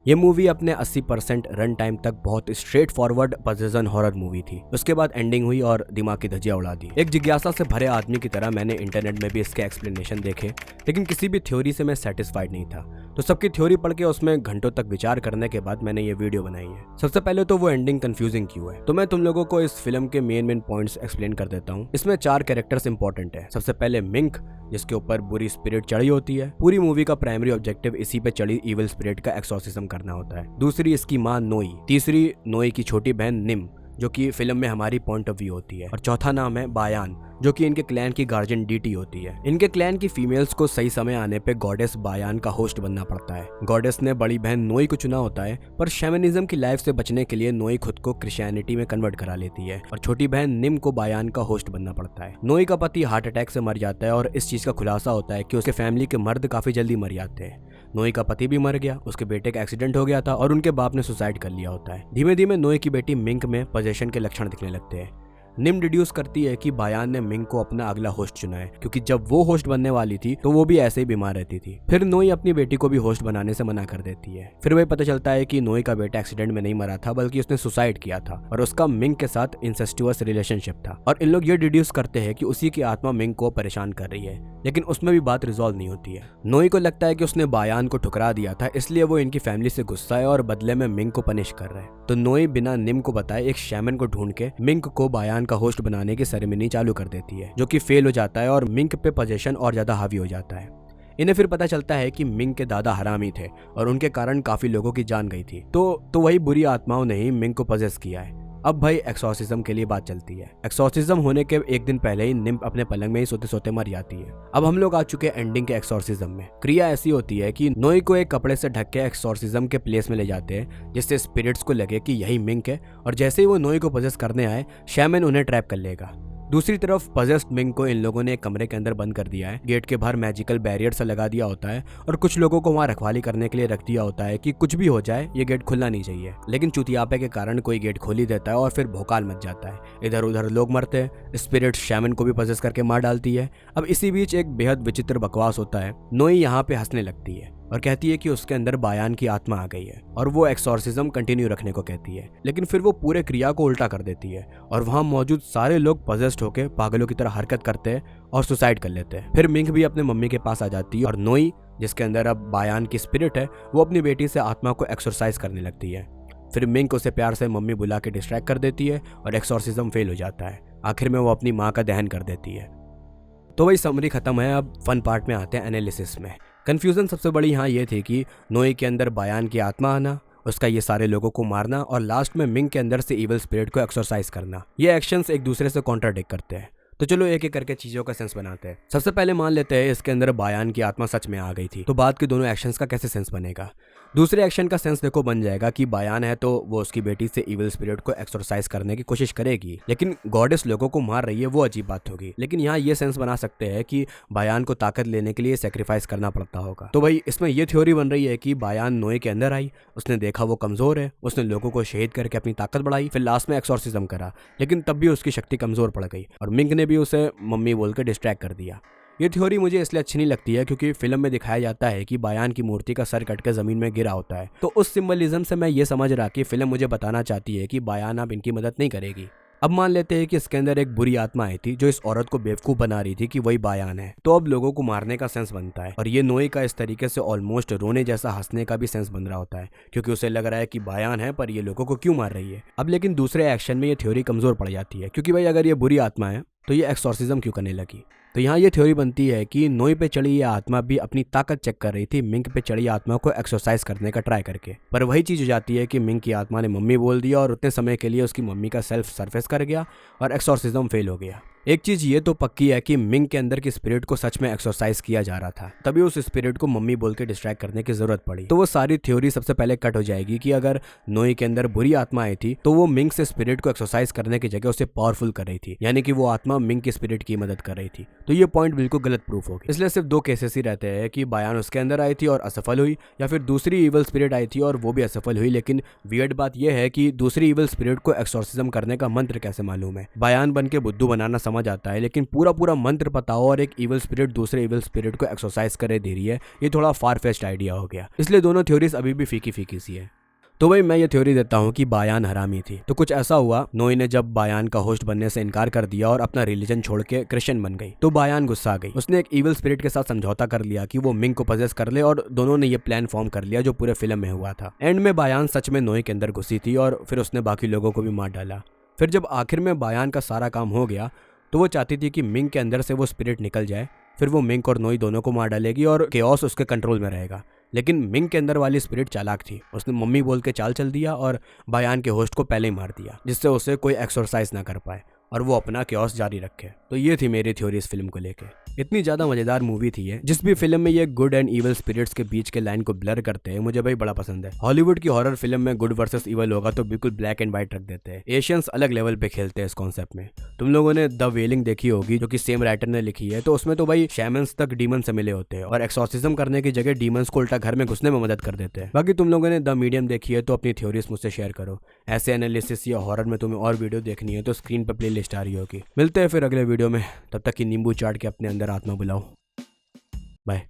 ये मूवी अपने 80% run time तक बहुत straight forward possession horror movie थी। उसके बाद एंडिंग हुई और दिमाग की धज्जियां उड़ा दी। एक जिज्ञासा से भरे आदमी की तरह मैंने इंटरनेट में भी इसके एक्सप्लेनेशन देखे, लेकिन किसी भी थ्योरी से मैं सेटिस्फाइड नहीं था। तो सबकी थ्योरी पढ़ के उसमें घंटों तक विचार करने के बाद मैंने ये वीडियो बनाई है। सबसे पहले तो वो एंडिंग कंफ्यूजिंग क्यों है, तो मैं तुम लोगों को इस फिल्म के मेन पॉइंट्स एक्सप्लेन कर देता हूँ। इसमें 4 कैरेक्टर्स इंपॉर्टेंट है। सबसे पहले मिंक, जिसके ऊपर बुरी स्पिरिट चढ़ी होती है। पूरी मूवी का प्राइमरी ऑब्जेक्टिव इसी पे चढ़ी इविल स्पिरिट का एक्सॉर्सिज्म करना होता है। दूसरी इसकी माँ नोई, तीसरी नोई की छोटी बहन निम, जो कि फिल्म में हमारी पॉइंट ऑफ व्यू होती है, और चौथा नाम है बायान, जो कि इनके क्लैन की गार्जियन डीटी होती है। इनके क्लैन की फीमेल्स को सही समय आने पे गॉडेस बायान का होस्ट बनना पड़ता है। गॉडेस ने बड़ी बहन नोई को चुना होता है, पर शैमनिज्म की लाइफ से बचने के लिए नोई खुद को क्रिश्चियनिटी में कन्वर्ट करा लेती है और छोटी बहन निम को बायान का होस्ट बनना पड़ता है। नोई का पति हार्ट अटैक से मर जाता है और इस चीज का खुलासा होता है कि उसके फैमिली के मर्द काफी जल्दी मर जाते हैं। नोई का पति भी मर गया, उसके बेटे का एक्सीडेंट हो गया था और उनके बाप ने सुसाइड कर लिया होता है। धीमे धीमे नोई की बेटी मिंक में पोजेशन के लक्षण दिखने लगते हैं। निम डिड्यूस करती है कि बायान ने मिंग को अपना अगला होस्ट चुना है, क्योंकि जब वो होस्ट बनने वाली थी तो वो भी ऐसे ही बीमार रहती थी। फिर नोई अपनी बेटी को भी होस्ट बनाने से मना कर देती है। फिर वही पता चलता है कि नोई का बेटा एक्सीडेंट में नहीं मरा था, बल्कि उसने सुसाइड किया था और उसका मिंग के साथ इंसेस्टुअस रिलेशनशिप था। और इन लोग ये डिड्यूस करते हैं कि उसी की आत्मा मिंग को परेशान कर रही है, लेकिन उसमें भी बात रिजॉल्व नहीं होती है। नोई को लगता है कि उसने बायान को ठुकरा दिया था, इसलिए वो इनकी फैमिली से गुस्सा है और बदले में मिंग को पनिश कर रहा है। तो नोई बिना निम को बताए एक शैमन को ढूंढ के मिंग को बायान का होस्ट बनाने की सेरेमनी चालू कर देती है, जो कि फेल हो जाता है और मिंग पे पोजेशन और ज्यादा हावी हो जाता है। इन्हें फिर पता चलता है कि मिंग के दादा हरामी थे और उनके कारण काफी लोगों की जान गई थी। तो वही बुरी आत्माओं ने ही मिंग को पोजेस किया है। अब भाई एक्सॉर्सिज्म के लिए बात चलती है। एक्सॉर्सिज्म होने के एक दिन पहले ही निम अपने पलंग में ही सोते सोते मर जाती है। अब हम लोग आ चुके हैं एंडिंग के एक्सॉर्सिज्म में। क्रिया ऐसी होती है कि नोई को एक कपड़े से ढक के एक्सॉर्सिज्म के प्लेस में ले जाते हैं, जिससे स्पिरिट्स को लगे कि यही मिंग है, और जैसे ही वो नोई को पोजेस करने आए, शैमन उन्हें ट्रैप कर लेगा। दूसरी तरफ पजेस्ड मिंग को इन लोगों ने एक कमरे के अंदर बंद कर दिया है। गेट के बाहर मैजिकल बैरियर सा लगा दिया होता है और कुछ लोगों को वहां रखवाली करने के लिए रख दिया होता है कि कुछ भी हो जाए ये गेट खुलना नहीं चाहिए। लेकिन चुतियापे के कारण कोई गेट खोल ही देता है और फिर भोकाल मच जाता है। इधर उधर लोग मरते हैं, स्पिरिट शैमन को भी पजेस करके मार डालती है। अब इसी बीच एक बेहद विचित्र बकवास होता है। नोई यहाँ पे हंसने लगती है और कहती है कि उसके अंदर बायान की आत्मा आ गई है और वो एक्सॉर्सिज्म कंटिन्यू रखने को कहती है। लेकिन फिर वो पूरे क्रिया को उल्टा कर देती है और वहां मौजूद सारे लोग पजेस्ड होकर पागलों की तरह हरकत करते हैं और सुसाइड कर लेते हैं। फिर मिंग भी अपने मम्मी के पास आ जाती है और नोई, जिसके अंदर अब बायान की स्पिरिट है, वो अपनी बेटी से आत्मा को एक्सरसाइज करने लगती है। फिर मिंग उसे प्यार से मम्मी बुला के डिस्ट्रैक्ट कर देती है और एक्सॉर्सिज्म फेल हो जाता है। आखिर में वो अपनी माँ का दहन कर देती है। तो वही समरी खत्म है। अब फन पार्ट में आते हैं एनालिसिस में। कंफ्यूजन सबसे बड़ी यहाँ ये थी कि नोई के अंदर बायान की आत्मा आना, उसका ये सारे लोगों को मारना और लास्ट में मिंग के अंदर से इविल स्पिरिट को एक्सरसाइज करना, ये एक्शंस एक दूसरे से कॉन्ट्राडिक्ट करते हैं। तो चलो एक एक करके चीजों का सेंस बनाते हैं। सबसे पहले मान लेते हैं इसके अंदर बायान की आत्मा सच में आ गई थी, तो बाद के दोनों एक्शंस का कैसे सेंस बनेगा। दूसरे एक्शन का सेंस देखो बन जाएगा कि बायान है तो वो उसकी बेटी से इविल स्पिरिट को एक्सरसाइज करने की कोशिश करेगी, लेकिन गॉडेस लोगों को मार रही है, वो अजीब बात होगी। लेकिन यहाँ ये सेंस बना सकते हैं कि बायान को ताकत लेने के लिए सेक्रीफाइस करना पड़ता होगा। तो भाई इसमें ये थ्योरी बन रही है कि बायान नोई के अंदर आई, उसने देखा वो कमजोर है, उसने लोगों को शहीद करके अपनी ताकत बढ़ाई, फिर लास्ट में एक्सॉर्सिज्म करा, लेकिन तब भी उसकी शक्ति कमजोर पड़ गई और मिंग ने भी उसे मम्मी बोल के डिस्ट्रैक्ट कर दिया। ये थ्योरी मुझे इसलिए अच्छी नहीं लगती है क्योंकि फिल्म में दिखाया जाता है कि बायान की मूर्ति का सर कट के जमीन में गिरा होता है। तो उस सिंबलिज्म से मैं ये समझ रहा कि फिल्म मुझे बताना चाहती है कि बायान अब इनकी मदद नहीं करेगी। अब मान लेते हैं कि इसके अंदर एक बुरी आत्मा आई थी जो इस औरत को बेवकूफ बना रही थी कि वही बायान है, तो अब लोगों को मारने का सेंस बनता है। और ये नोई का इस तरीके से ऑलमोस्ट रोने जैसा हंसने का भी सेंस बन रहा होता है, क्योंकि उसे लग रहा है कि बायान है पर ये लोगों को क्यों मार रही है। अब लेकिन दूसरे एक्शन में ये थ्योरी कमजोर पड़ जाती है, क्योंकि भाई अगर ये बुरी आत्मा है तो ये एक्सॉर्सिज्म क्यों करने लगी। तो यहाँ ये थ्योरी बनती है कि नोई पे चढ़ी ये आत्मा भी अपनी ताकत चेक कर रही थी मिंग पे चढ़ी आत्मा को एक्सरसाइज करने का ट्राई करके, पर वही चीज हो जाती है कि मिंग की आत्मा ने मम्मी बोल दिया और उतने समय के लिए उसकी मम्मी का सेल्फ सरफेस कर गया और एक्सॉर्सिज्म फेल हो गया। एक चीज ये तो पक्की है कि मिंग के अंदर की स्पिरिट को सच में एक्सरसाइज किया जा रहा था, तभी उस स्पिरिट को मम्मी बोल के डिस्ट्रैक्ट करने की जरूरत पड़ी। तो वो सारी थ्योरी सबसे पहले कट हो जाएगी कि अगर नोई के अंदर बुरी आत्मा आई थी तो वो मिंग से स्पिरिट को एक्सरसाइज करने की जगह उसे पावरफुल कर रही थी, यानी कि वो आत्मा मिंग की स्पिरिट की मदद कर रही थी। तो ये पॉइंट बिल्कुल गलत प्रूफ होगी। इसलिए सिर्फ दो केसेस ही रहते हैं कि बायान उसके अंदर आई थी और असफल हुई, या फिर दूसरी इविल स्पिरिट आई थी और वो भी असफल हुई। लेकिन वियर्ड बात यह है कि दूसरी इविल स्पिरिट को एक्सॉर्सिज्म करने का मंत्र कैसे मालूम है। बायान बन के बुद्धू बनाना समझ समझ आता है, लेकिन पूरा पूरा मंत्र पता हो और एक इविल स्पिरिट दूसरे इविल स्पिरिट को एक्सरसाइज करे दे रही है, ये थोड़ा फार फेस्ट आइडिया हो गया। इसलिए दोनों थ्योरीज अभी भी फीकी फीकी सी है। तो भाई मैं ये थ्योरी देता हूँ कि बायान हरामी थी। तो कुछ ऐसा हुआ, नोई ने जब बायान का होस्ट बनने से इनकार कर दिया और अपना रिलीजन छोड़ के क्रिश्चियन बन गई, तो बायान गुस्सा आ गई। उसने एक इविल स्पिरिट के साथ समझौता कर लिया कि वो मिंग को पजेस कर ले और दोनों ने ये प्लान फॉर्म कर लिया जो पूरे फिल्म में हुआ था। एंड में बायान सच में नोई के अंदर घुसी थी और फिर उसने बाकी लोगों को भी मार डाला। फिर जब आखिर में बायान का सारा काम हो गया तो वो चाहती थी कि मिंग के अंदर से वो स्पिरिट निकल जाए, फिर वो मिंग और नोई दोनों को मार डालेगी और केओस उसके कंट्रोल में रहेगा। लेकिन मिंग के अंदर वाली स्पिरिट चालाक थी, उसने मम्मी बोल के चाल चल दिया और बायान के होस्ट को पहले ही मार दिया, जिससे उसे कोई एक्सरसाइज ना कर पाए और वो अपना केओस जारी रखे। तो ये थी मेरी थ्योरी इस फिल्म को लेके। इतनी ज्यादा मजेदार मूवी थी ये। जिस भी फिल्म में ये गुड एंड इवल स्पिरिट्स के बीच के लाइन को ब्लर करते हैं मुझे भाई बड़ा पसंद है। हॉलीवुड की हॉरर फिल्म में गुड वर्सेस इवल होगा तो बिल्कुल ब्लैक एंड व्हाइट रख देते हैं। एशियंस अलग लेवल पे खेलते हैं इस कॉन्सेप्ट में। तुम लोगों ने द वेलिंग देखी होगी जो कि सेम राइटर ने लिखी है, तो उसमें तो भाई शैमन्स तक डीमन से मिले होते हैं और एक्सॉर्सिज्म करने की जगह डीमंस को उल्टा घर में घुसने में मदद कर देते हैं। बाकी तुम लोगों ने द मीडियम देखी है तो अपनी थ्योरीज मुझसे शेयर करो। ऐसे एनालिसिस या हॉरर में तुम्हें और वीडियो देखनी है तो स्क्रीन पर प्ले लिस्ट आ रही होगी। मिलते हैं फिर अगले वीडियो में, तब तक की नींबू चाट के अपने अंदर आत्मा बुलाओ। बाय।